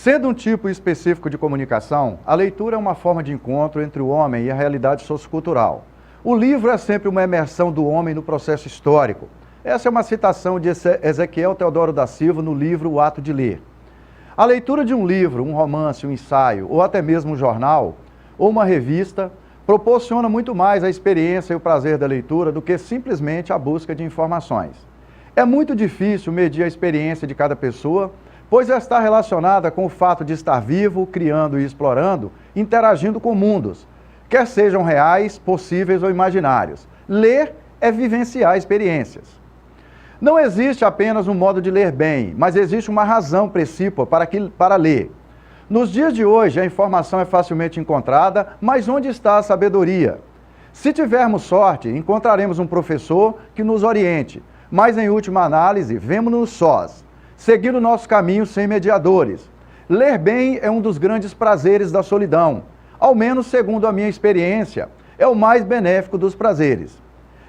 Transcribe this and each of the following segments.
Sendo um tipo específico de comunicação, a leitura é uma forma de encontro entre o homem e a realidade sociocultural. O livro é sempre uma imersão do homem no processo histórico. Essa é uma citação de Ezequiel Teodoro da Silva no livro O Ato de Ler. A leitura de um livro, um romance, um ensaio, ou até mesmo um jornal, ou uma revista, proporciona muito mais a experiência e o prazer da leitura do que simplesmente a busca de informações. É muito difícil medir a experiência de cada pessoa, pois está relacionada com o fato de estar vivo, criando e explorando, interagindo com mundos, quer sejam reais, possíveis ou imaginários. Ler é vivenciar experiências. Não existe apenas um modo de ler bem, mas existe uma razão principal para ler. Nos dias de hoje, a informação é facilmente encontrada, mas onde está a sabedoria? Se tivermos sorte, encontraremos um professor que nos oriente, mas em última análise, vemo-nos sós, seguindo nosso caminho sem mediadores. Ler bem é um dos grandes prazeres da solidão, ao menos segundo a minha experiência, é o mais benéfico dos prazeres.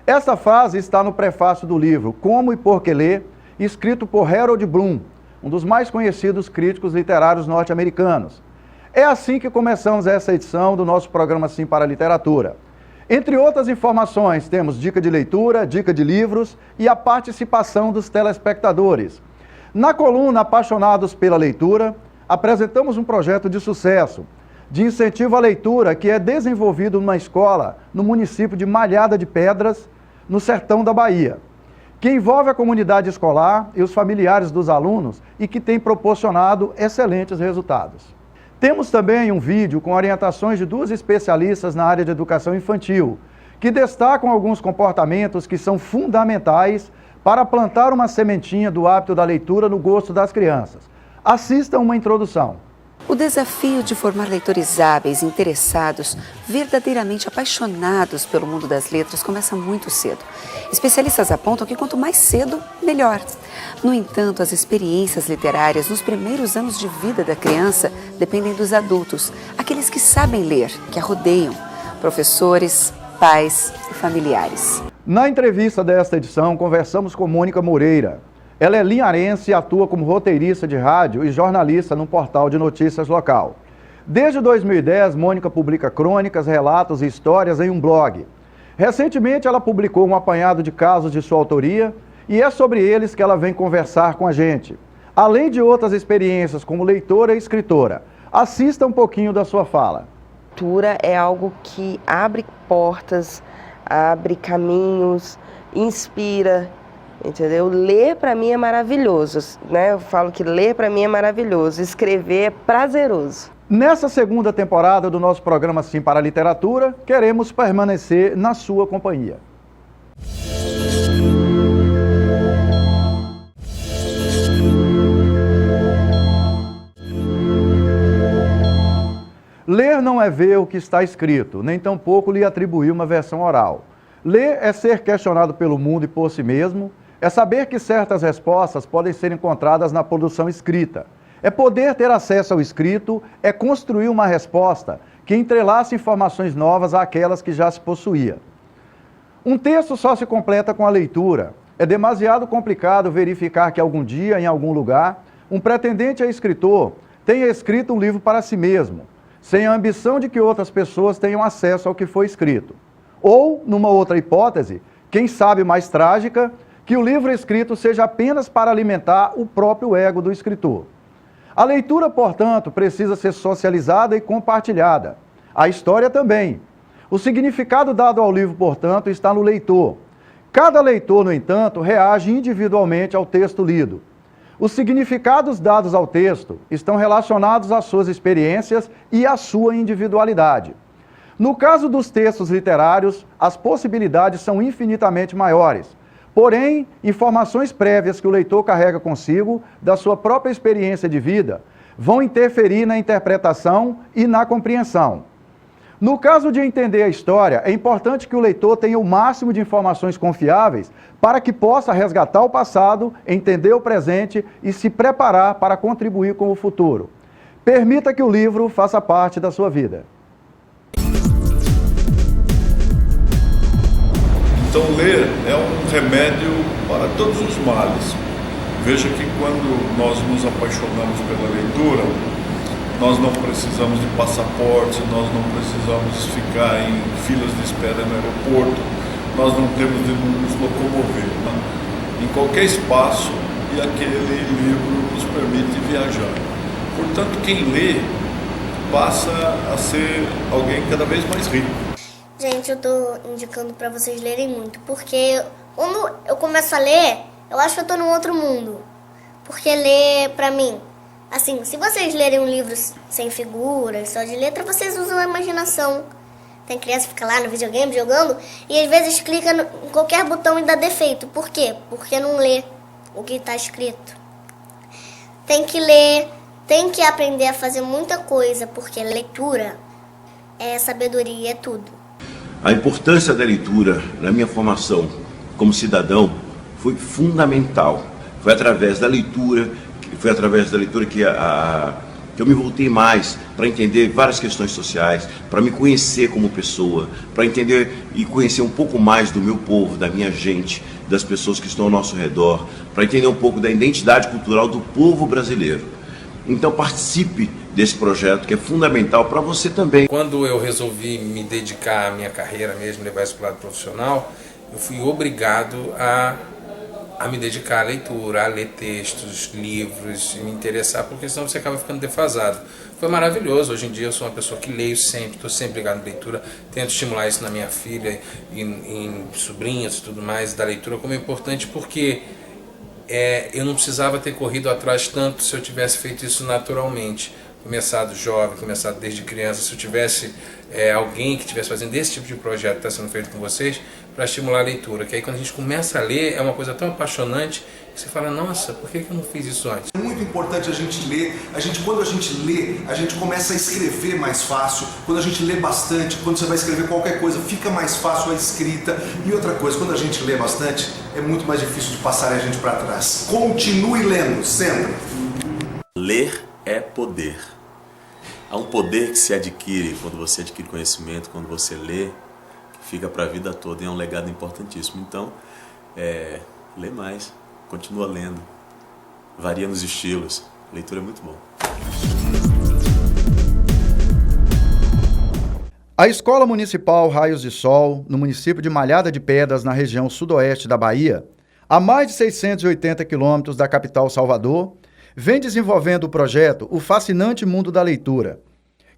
Essa frase está no prefácio do livro Como e Por que Ler, escrito por Harold Bloom, um dos mais conhecidos críticos literários norte-americanos. É assim que começamos essa edição do nosso programa Sim para a Literatura. Entre outras informações, temos dica de leitura, dica de livros e a participação dos telespectadores. Na coluna Apaixonados pela Leitura, apresentamos um projeto de sucesso, de incentivo à leitura que é desenvolvido numa escola no município de Malhada de Pedras, no sertão da Bahia, que envolve a comunidade escolar e os familiares dos alunos e que tem proporcionado excelentes resultados. Temos também um vídeo com orientações de duas especialistas na área de educação infantil, que destacam alguns comportamentos que são fundamentais para plantar uma sementinha do hábito da leitura no gosto das crianças. Assistam uma introdução. O desafio de formar leitores hábeis, interessados, verdadeiramente apaixonados pelo mundo das letras começa muito cedo. Especialistas apontam que quanto mais cedo, melhor. No entanto, as experiências literárias nos primeiros anos de vida da criança dependem dos adultos, aqueles que sabem ler, que a rodeiam, professores, pais e familiares. Na entrevista desta edição, conversamos com Mônica Moreira. Ela é linharense e atua como roteirista de rádio e jornalista num portal de notícias local. Desde 2010, Mônica publica crônicas, relatos e histórias em um blog. Recentemente, ela publicou um apanhado de casos de sua autoria e é sobre eles que ela vem conversar com a gente. Além de outras experiências como leitora e escritora. Assista um pouquinho da sua fala. Leitura é algo que abre portas, abre caminhos, inspira. Entendeu? Ler para mim é maravilhoso, né? Eu falo que ler para mim é maravilhoso, escrever é prazeroso. Nessa segunda temporada do nosso programa Sim para a Literatura, queremos permanecer na sua companhia. Ler não é ver o que está escrito, nem tampouco lhe atribuir uma versão oral. Ler é ser questionado pelo mundo e por si mesmo, é saber que certas respostas podem ser encontradas na produção escrita. É poder ter acesso ao escrito, é construir uma resposta que entrelaça informações novas àquelas que já se possuía. Um texto só se completa com a leitura. É demasiado complicado verificar que algum dia, em algum lugar, um pretendente a escritor tenha escrito um livro para si mesmo, sem a ambição de que outras pessoas tenham acesso ao que foi escrito. Ou, numa outra hipótese, quem sabe mais trágica, que o livro escrito seja apenas para alimentar o próprio ego do escritor. A leitura, portanto, precisa ser socializada e compartilhada. A história também. O significado dado ao livro, portanto, está no leitor. Cada leitor, no entanto, reage individualmente ao texto lido. Os significados dados ao texto estão relacionados às suas experiências e à sua individualidade. No caso dos textos literários, as possibilidades são infinitamente maiores. Porém, informações prévias que o leitor carrega consigo, da sua própria experiência de vida, vão interferir na interpretação e na compreensão. No caso de entender a história, é importante que o leitor tenha o máximo de informações confiáveis para que possa resgatar o passado, entender o presente e se preparar para contribuir com o futuro. Permita que o livro faça parte da sua vida. Então, ler é um remédio para todos os males. Veja que quando nós nos apaixonamos pela leitura, nós não precisamos de passaporte, nós não precisamos ficar em filas de espera no aeroporto, nós não temos de nos locomover, né? Em qualquer espaço, e aquele livro nos permite viajar. Portanto, quem lê passa a ser alguém cada vez mais rico. Gente, eu tô indicando para vocês lerem muito, porque quando eu começo a ler, eu acho que eu tô num outro mundo. Porque ler, pra mim, assim, se vocês lerem um livro sem figuras, só de letra, vocês usam a imaginação. Tem criança que fica lá no videogame jogando e às vezes clica em qualquer botão e dá defeito. Por quê? Porque não lê o que está escrito. Tem que ler, tem que aprender a fazer muita coisa, porque leitura é sabedoria, é tudo. A importância da leitura na minha formação como cidadão foi fundamental. Foi através da leitura que eu me voltei mais para entender várias questões sociais, para me conhecer como pessoa, para entender e conhecer um pouco mais do meu povo, da minha gente, das pessoas que estão ao nosso redor, para entender um pouco da identidade cultural do povo brasileiro. Então participe desse projeto que é fundamental para você também. Quando eu resolvi me dedicar à minha carreira mesmo, levar isso para o lado profissional, eu fui obrigado a me dedicar à leitura, a ler textos, livros, me interessar, porque senão você acaba ficando defasado. Foi maravilhoso. Hoje em dia eu sou uma pessoa que leio sempre, estou sempre ligado à leitura, tento estimular isso na minha filha, em sobrinhas e tudo mais, da leitura como é importante, porque eu não precisava ter corrido atrás tanto se eu tivesse feito isso naturalmente. Começado jovem, começado desde criança, se eu tivesse alguém que estivesse fazendo esse tipo de projeto que está sendo feito com vocês, para estimular a leitura, que aí quando a gente começa a ler, é uma coisa tão apaixonante, que você fala, nossa, por que eu não fiz isso antes? É muito importante a gente ler, quando a gente lê, a gente começa a escrever mais fácil, quando a gente lê bastante, quando você vai escrever qualquer coisa, fica mais fácil a escrita, e outra coisa, quando a gente lê bastante, é muito mais difícil de passar a gente para trás. Continue lendo, sempre! Ler é poder. Há um poder que se adquire quando você adquire conhecimento, quando você lê, que fica para a vida toda e é um legado importantíssimo. Então, lê mais, continua lendo, varia nos estilos, leitura é muito bom. A Escola Municipal Raios de Sol, no município de Malhada de Pedras, na região sudoeste da Bahia, a mais de 680 quilômetros da capital Salvador, vem desenvolvendo o projeto O Fascinante Mundo da Leitura,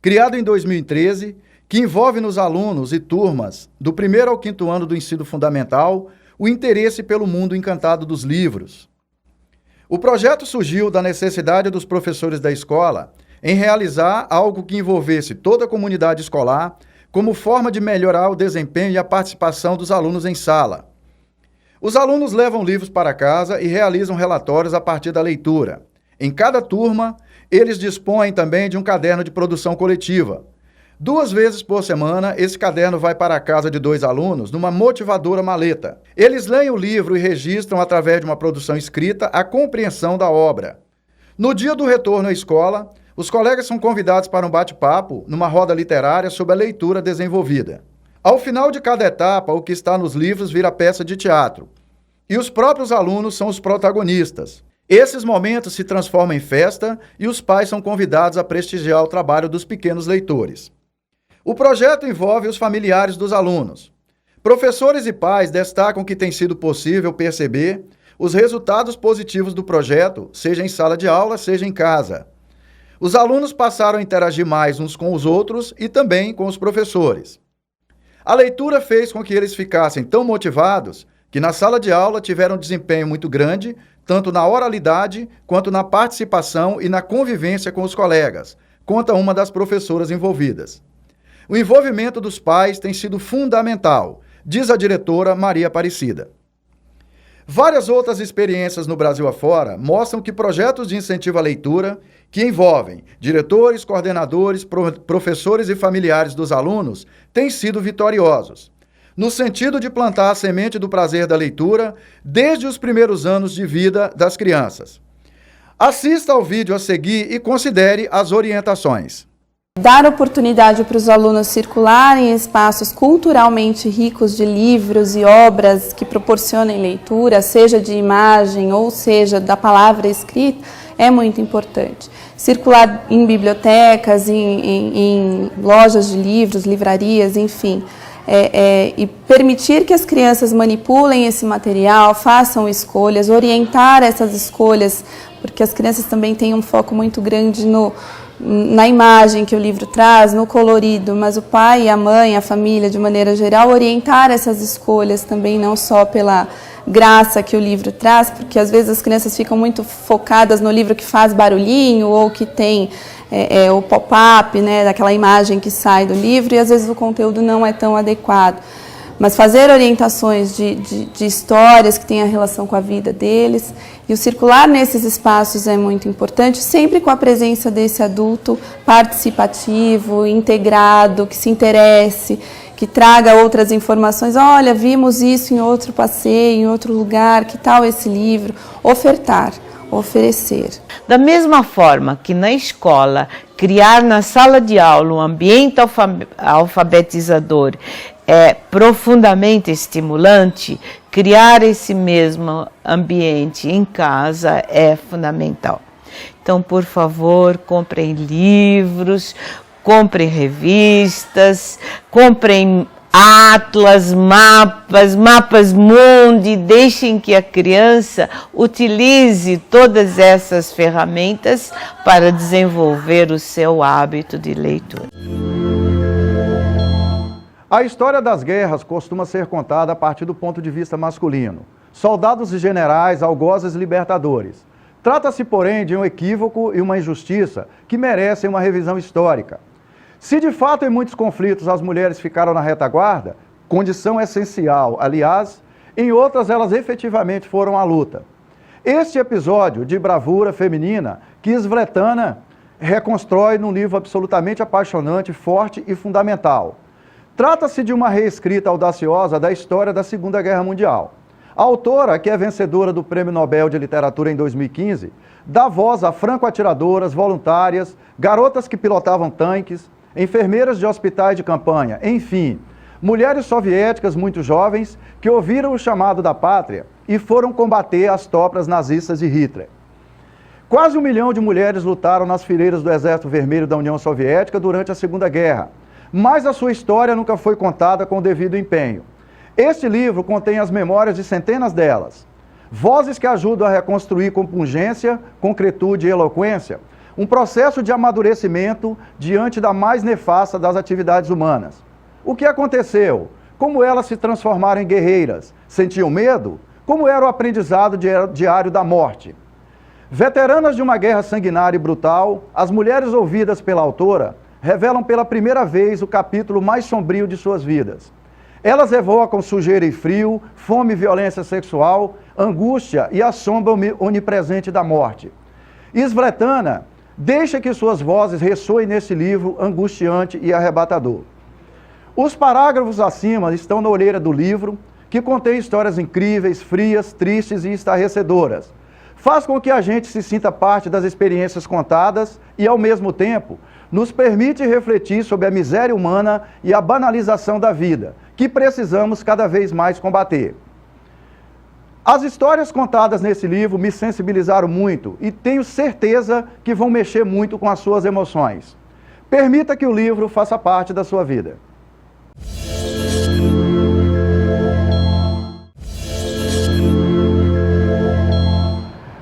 criado em 2013, que envolve nos alunos e turmas do 1º ao 5º ano do ensino fundamental o interesse pelo mundo encantado dos livros. O projeto surgiu da necessidade dos professores da escola em realizar algo que envolvesse toda a comunidade escolar como forma de melhorar o desempenho e a participação dos alunos em sala. Os alunos levam livros para casa e realizam relatórios a partir da leitura. Em cada turma, eles dispõem também de um caderno de produção coletiva. 2 vezes por semana, esse caderno vai para a casa de 2 alunos numa motivadora maleta. Eles leem o livro e registram, através de uma produção escrita, a compreensão da obra. No dia do retorno à escola, os colegas são convidados para um bate-papo numa roda literária sobre a leitura desenvolvida. Ao final de cada etapa, o que está nos livros vira peça de teatro. E os próprios alunos são os protagonistas. Esses momentos se transformam em festa e os pais são convidados a prestigiar o trabalho dos pequenos leitores. O projeto envolve os familiares dos alunos. Professores e pais destacam que tem sido possível perceber os resultados positivos do projeto, seja em sala de aula, seja em casa. Os alunos passaram a interagir mais uns com os outros e também com os professores. A leitura fez com que eles ficassem tão motivados que na sala de aula tiveram um desempenho muito grande, tanto na oralidade quanto na participação e na convivência com os colegas, conta uma das professoras envolvidas. O envolvimento dos pais tem sido fundamental, diz a diretora Maria Aparecida. Várias outras experiências no Brasil afora mostram que projetos de incentivo à leitura, que envolvem diretores, coordenadores, professores e familiares dos alunos, têm sido vitoriosos, no sentido de plantar a semente do prazer da leitura desde os primeiros anos de vida das crianças. Assista ao vídeo a seguir e considere as orientações. Dar oportunidade para os alunos circularem em espaços culturalmente ricos de livros e obras que proporcionem leitura, seja de imagem ou seja da palavra escrita, é muito importante. Circular em bibliotecas, em lojas de livros, livrarias, enfim. E permitir que as crianças manipulem esse material, façam escolhas, orientar essas escolhas, porque as crianças também têm um foco muito grande na imagem que o livro traz, no colorido, mas o pai, a mãe, a família, de maneira geral, orientar essas escolhas também, não só pela graça que o livro traz, porque às vezes as crianças ficam muito focadas no livro que faz barulhinho ou que tem o pop-up, né, daquela imagem que sai do livro, e às vezes o conteúdo não é tão adequado. Mas fazer orientações de histórias que tenham relação com a vida deles, e o circular nesses espaços é muito importante, sempre com a presença desse adulto participativo, integrado, que se interesse, que traga outras informações. Olha, vimos isso em outro passeio, em outro lugar, que tal esse livro? Ofertar, oferecer. Da mesma forma que na escola, criar na sala de aula um ambiente alfabetizador é profundamente estimulante, criar esse mesmo ambiente em casa é fundamental. Então, por favor, comprem livros, comprem revistas, comprem atlas, mapas mundi, deixem que a criança utilize todas essas ferramentas para desenvolver o seu hábito de leitura. A história das guerras costuma ser contada a partir do ponto de vista masculino. Soldados e generais, algozes e libertadores. Trata-se, porém, de um equívoco e uma injustiça que merecem uma revisão histórica. Se de fato em muitos conflitos as mulheres ficaram na retaguarda, condição essencial, aliás, em outras elas efetivamente foram à luta. Este episódio de bravura feminina que Svetlana reconstrói num livro absolutamente apaixonante, forte e fundamental. Trata-se de uma reescrita audaciosa da história da Segunda Guerra Mundial. A autora, que é vencedora do Prêmio Nobel de Literatura em 2015, dá voz a franco-atiradoras, voluntárias, garotas que pilotavam tanques, enfermeiras de hospitais de campanha, enfim, mulheres soviéticas muito jovens que ouviram o chamado da pátria e foram combater as tropas nazistas de Hitler. Quase 1 milhão de mulheres lutaram nas fileiras do Exército Vermelho da União Soviética durante a Segunda Guerra, mas a sua história nunca foi contada com o devido empenho. Este livro contém as memórias de centenas delas, vozes que ajudam a reconstruir com pungência, concretude e eloquência, um processo de amadurecimento diante da mais nefasta das atividades humanas. O que aconteceu? Como elas se transformaram em guerreiras? Sentiam medo? Como era o aprendizado diário da morte? Veteranas de uma guerra sanguinária e brutal, as mulheres ouvidas pela autora revelam pela primeira vez o capítulo mais sombrio de suas vidas. Elas evocam sujeira e frio, fome e violência sexual, angústia e a sombra onipresente da morte. Svetlana deixa que suas vozes ressoem nesse livro angustiante e arrebatador. Os parágrafos acima estão na orelha do livro, que contém histórias incríveis, frias, tristes e estarrecedoras. Faz com que a gente se sinta parte das experiências contadas e, ao mesmo tempo, nos permite refletir sobre a miséria humana e a banalização da vida, que precisamos cada vez mais combater. As histórias contadas nesse livro me sensibilizaram muito e tenho certeza que vão mexer muito com as suas emoções. Permita que o livro faça parte da sua vida.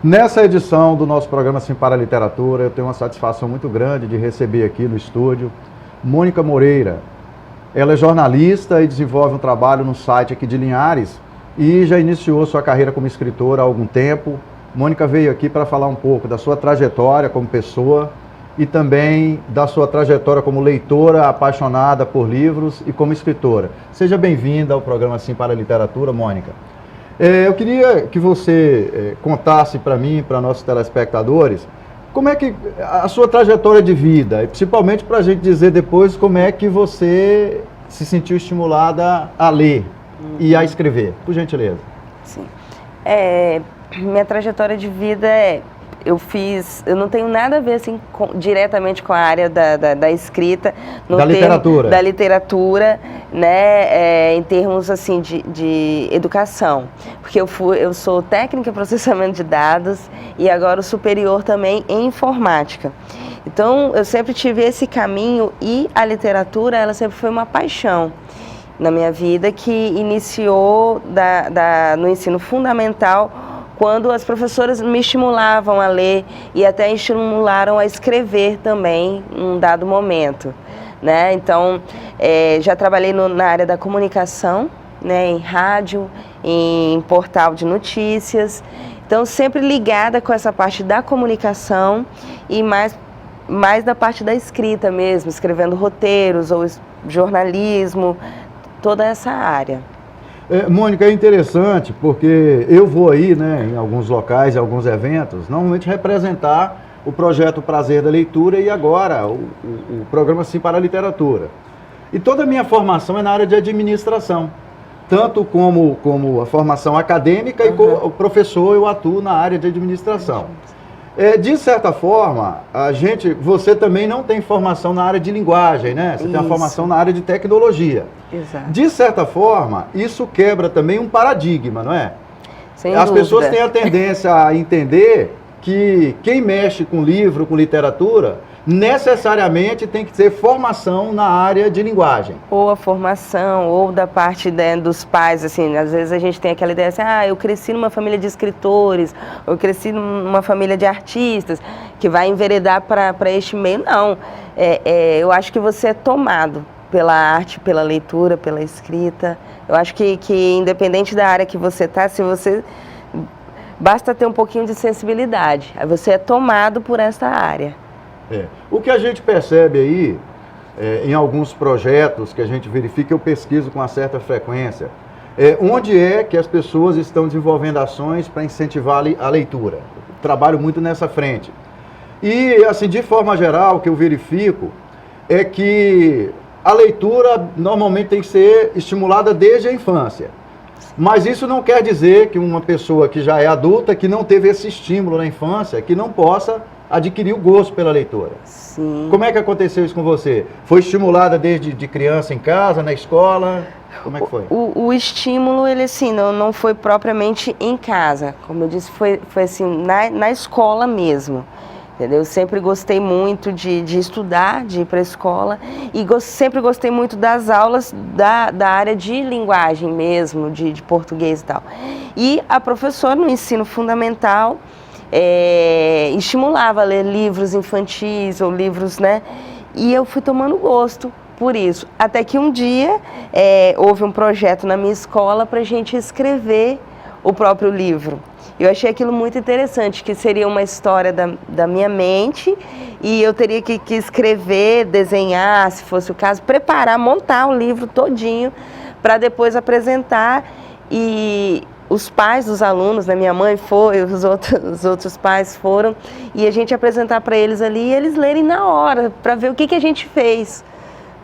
Nessa edição do nosso programa Sim para a Literatura, eu tenho uma satisfação muito grande de receber aqui no estúdio Mônica Moreira. Ela é jornalista e desenvolve um trabalho no site aqui de Linhares e já iniciou sua carreira como escritora há algum tempo. Mônica veio aqui para falar um pouco da sua trajetória como pessoa e também da sua trajetória como leitora apaixonada por livros e como escritora. Seja bem-vinda ao programa Sim para a Literatura, Mônica. Eu queria que você contasse para mim e para nossos telespectadores como é que a sua trajetória de vida, e principalmente para a gente dizer depois como é que você se sentiu estimulada a ler e a escrever, por gentileza. Sim. Minha trajetória de vida eu não tenho nada a ver assim, diretamente com a área da escrita. Da literatura, né, em termos assim, de educação. Porque eu sou técnica em processamento de dados e agora o superior também em informática. Então, eu sempre tive esse caminho e a literatura, ela sempre foi uma paixão na minha vida, que iniciou no ensino fundamental, quando as professoras me estimulavam a ler e até estimularam a escrever também em um dado momento, né? Então, já trabalhei na área da comunicação, né? Em rádio, em portal de notícias, então sempre ligada com essa parte da comunicação e mais da parte da escrita mesmo, escrevendo roteiros ou jornalismo, toda essa área. Mônica, é interessante porque eu vou aí, né, em alguns locais, em alguns eventos, normalmente representar o projeto Prazer da Leitura e agora o programa Sim para a Literatura. E toda a minha formação é na área de administração, tanto como a formação acadêmica e como professor eu atuo na área de administração. De certa forma, você também não tem formação na área de linguagem, né? Você tem uma formação na área de tecnologia. Exato. De certa forma, isso quebra também um paradigma, não é? Sem As dúvida. pessoas têm a tendência a entender que quem mexe com livro, com literatura, necessariamente tem que ter formação na área de linguagem. Ou a formação, ou da parte dos pais, assim, às vezes a gente tem aquela ideia assim, eu cresci numa família de escritores, ou eu cresci numa família de artistas, que vai enveredar para este meio. Não, eu acho que você é tomado pela arte, pela leitura, pela escrita. Eu acho que independente da área que você está, se você... Basta ter um pouquinho de sensibilidade, aí você é tomado por essa área. O que a gente percebe aí, em alguns projetos que a gente verifica, eu pesquiso com uma certa frequência, onde é que as pessoas estão desenvolvendo ações para incentivar a leitura. Eu trabalho muito nessa frente. E, assim, de forma geral, o que eu verifico é que a leitura normalmente tem que ser estimulada desde a infância. Mas isso não quer dizer que uma pessoa que já é adulta, que não teve esse estímulo na infância, que não possa adquirir o gosto pela leitura. Sim. Como é que aconteceu isso com você? Foi estimulada desde criança em casa, na escola? Como é que foi? O estímulo, ele assim, não foi propriamente em casa. Como eu disse, foi assim, na escola mesmo. Entendeu? Eu sempre gostei muito de estudar, de ir para a escola e sempre gostei muito das aulas da área de linguagem mesmo, de português e tal. E a professora no ensino fundamental estimulava a ler livros infantis ou livros, né? E eu fui tomando gosto por isso. Até que um dia houve um projeto na minha escola para a gente escrever o próprio livro. Eu achei aquilo muito interessante, que seria uma história da minha mente e eu teria que escrever, desenhar, se fosse o caso, preparar, montar o livro todinho para depois apresentar. E os pais dos alunos, né, minha mãe foi, os outros pais foram, e a gente apresentar para eles ali e eles lerem na hora, para ver o que a gente fez,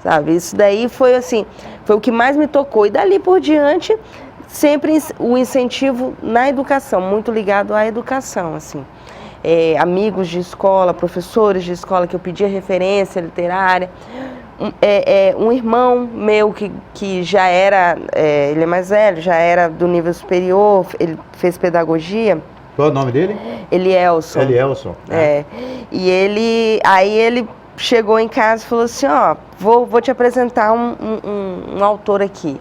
sabe? Isso daí foi assim, foi o que mais me tocou. E dali por diante, sempre o incentivo na educação, muito ligado à educação, assim. Amigos de escola, professores de escola que eu pedia referência literária. Um irmão meu que já era, ele é mais velho, já era do nível superior, ele fez pedagogia. Qual é o nome dele? Elielson. Elielson. E ele chegou em casa e falou assim, vou te apresentar um autor aqui.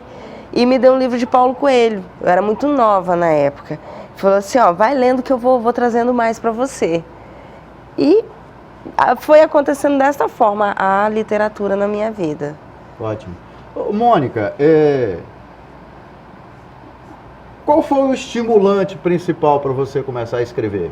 E me deu um livro de Paulo Coelho. Eu era muito nova na época. Falou assim, vai lendo que eu vou trazendo mais para você. E foi acontecendo dessa forma a literatura na minha vida. Ótimo. Mônica, qual foi o estimulante principal para você começar a escrever?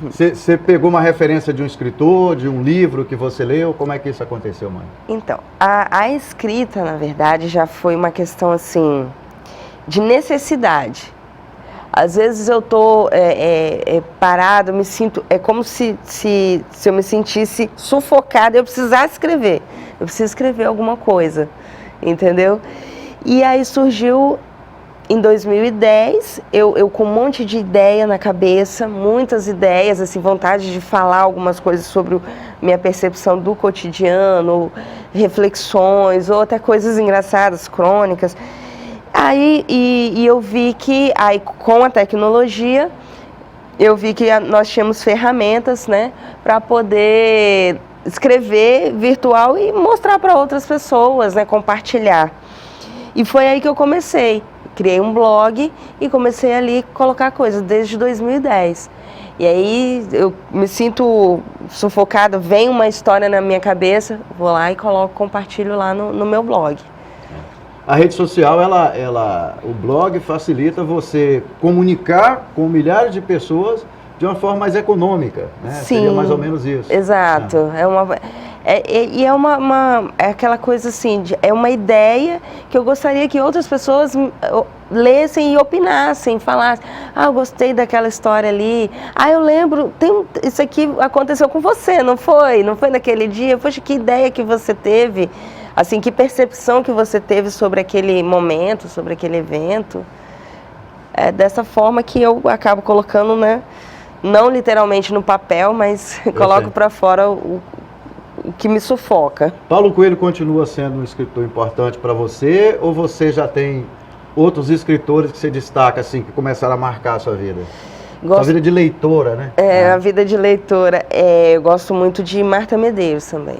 Você pegou uma referência de um escritor, de um livro que você leu? Como é que isso aconteceu, mãe? Então, a escrita, na verdade, já foi uma questão, assim, de necessidade. Às vezes eu estou parado, me sinto... É como se eu me sentisse sufocada, eu precisasse escrever. Eu preciso escrever alguma coisa, entendeu? E aí surgiu Em 2010, eu com um monte de ideia na cabeça, muitas ideias, assim, vontade de falar algumas coisas sobre minha percepção do cotidiano, reflexões, ou até coisas engraçadas, crônicas. Aí, e eu vi que, aí, com a tecnologia, eu vi que nós tínhamos ferramentas, né, para poder escrever virtual e mostrar para outras pessoas, né, compartilhar. E foi aí que eu comecei. Criei um blog e comecei ali a colocar coisas desde 2010. E aí eu me sinto sufocada, vem uma história na minha cabeça, vou lá e compartilho lá no meu blog. A rede social, o blog facilita você comunicar com milhares de pessoas de uma forma mais econômica, né? Sim, seria mais ou menos isso. Exato. É aquela coisa assim, é uma ideia que eu gostaria que outras pessoas lessem e opinassem, falassem, eu gostei daquela história ali, eu lembro, isso aqui aconteceu com você, não foi? Não foi naquele dia? Poxa, que ideia que você teve, assim, que percepção que você teve sobre aquele momento, sobre aquele evento. É dessa forma que eu acabo colocando, né, não literalmente no papel, mas coloco para fora o que me sufoca. Paulo Coelho continua sendo um escritor importante para você, ou você já tem outros escritores que você destaca, assim, que começaram a marcar a sua vida? A vida de leitora, né? A vida de leitora. Eu gosto muito de Marta Medeiros também.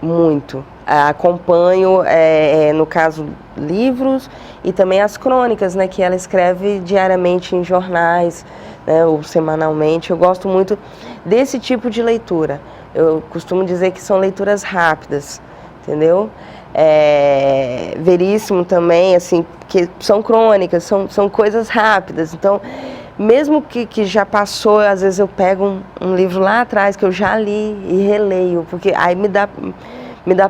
Muito. Acompanho, no caso, livros e também as crônicas, né, que ela escreve diariamente em jornais, né, ou semanalmente. Eu gosto muito desse tipo de leitura. Eu costumo dizer que são leituras rápidas, entendeu? Veríssimo também, assim, que são crônicas, são coisas rápidas. Então, mesmo que já passou, às vezes eu pego um livro lá atrás que eu já li e releio, porque aí me dá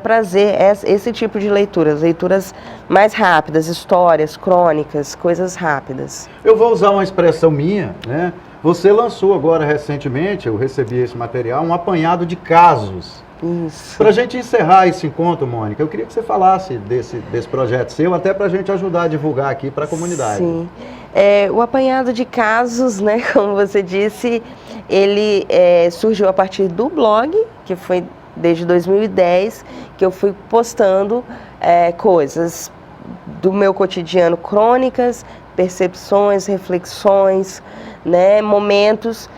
prazer esse tipo de leituras mais rápidas, histórias, crônicas, coisas rápidas. Eu vou usar uma expressão minha, né? Você lançou agora recentemente, eu recebi esse material, um apanhado de casos. Isso. Para a gente encerrar esse encontro, Mônica, eu queria que você falasse desse projeto seu, até para a gente ajudar a divulgar aqui para a comunidade. Sim. O apanhado de casos, né, como você disse, ele surgiu a partir do blog, que foi desde 2010, que eu fui postando coisas do meu cotidiano, crônicas, percepções, reflexões, né, momentos.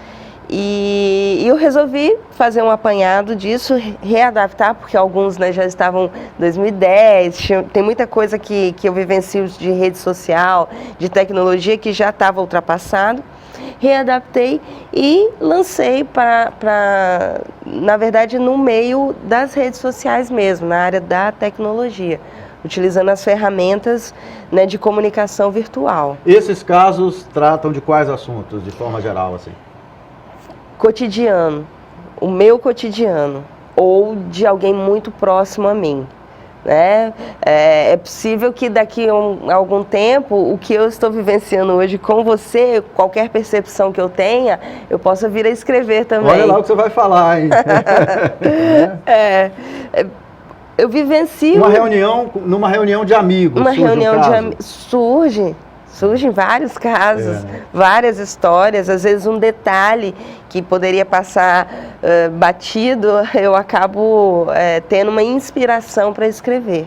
E eu resolvi fazer um apanhado disso, readaptar, porque alguns, né, já estavam em 2010, tem muita coisa que eu vivencio de rede social, de tecnologia, que já estava ultrapassado. Readaptei e lancei na verdade, no meio das redes sociais mesmo, na área da tecnologia, utilizando as ferramentas, né, de comunicação virtual. Esses casos tratam de quais assuntos, de forma geral, assim? Cotidiano, o meu cotidiano, ou de alguém muito próximo a mim. Né? É possível que daqui a algum tempo, o que eu estou vivenciando hoje com você, qualquer percepção que eu tenha, eu possa vir a escrever também. Olha lá o que você vai falar, hein? Eu vivencio... Numa reunião de amigos, surgem vários casos, várias histórias, às vezes um detalhe que poderia passar batido, eu acabo tendo uma inspiração para escrever.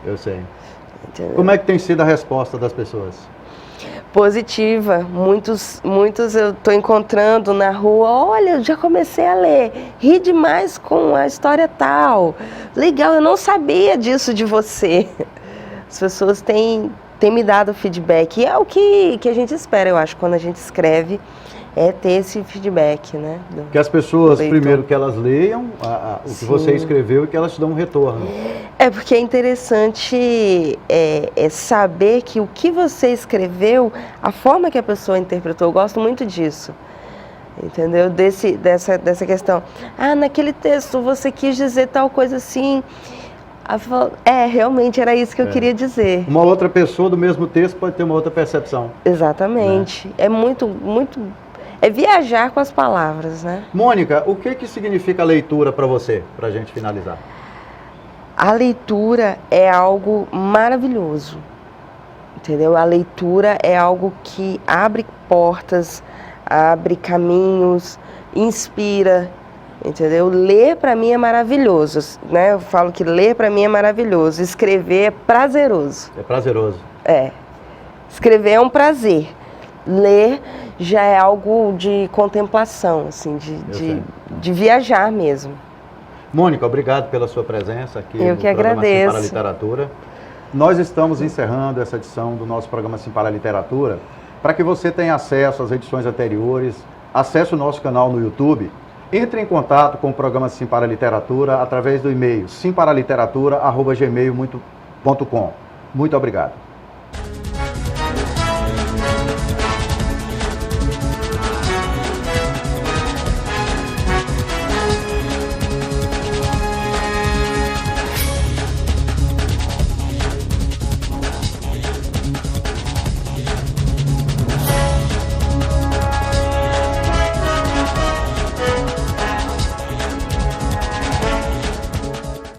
Eu sei. Entendeu? Como é que tem sido a resposta das pessoas? Positiva. Muitos eu estou encontrando na rua, olha, eu já comecei a ler, ri demais com a história tal. Legal, eu não sabia disso de você. As pessoas têm me dado feedback, e é o que a gente espera, eu acho, quando a gente escreve, ter esse feedback, né? Que as pessoas, primeiro, que elas leiam o que você escreveu e que elas te dão um retorno. Porque é interessante saber que o que você escreveu, a forma que a pessoa interpretou, eu gosto muito disso. Entendeu? Dessa questão. Naquele texto você quis dizer tal coisa assim. Realmente era isso que eu queria dizer. Uma outra pessoa do mesmo texto pode ter uma outra percepção. Exatamente. Né? É muito... É viajar com as palavras, né? Mônica, o que significa a leitura para você, para a gente finalizar? A leitura é algo maravilhoso. entendeu? A leitura é algo que abre portas, abre caminhos, inspira, entendeu? Ler para mim é maravilhoso, né? Eu falo que ler para mim é maravilhoso, escrever é prazeroso. É prazeroso. É. Escrever é um prazer. Ler já é algo de contemplação, assim, de viajar mesmo. Mônica, obrigado pela sua presença aqui Eu no que programa agradeço. Sim para a Literatura. Nós estamos encerrando essa edição do nosso programa Sim para a Literatura. Para que você tenha acesso às edições anteriores, acesse o nosso canal no YouTube, entre em contato com o programa Sim para a Literatura através do e-mail simparaliteratura@gmail.com. Muito obrigado.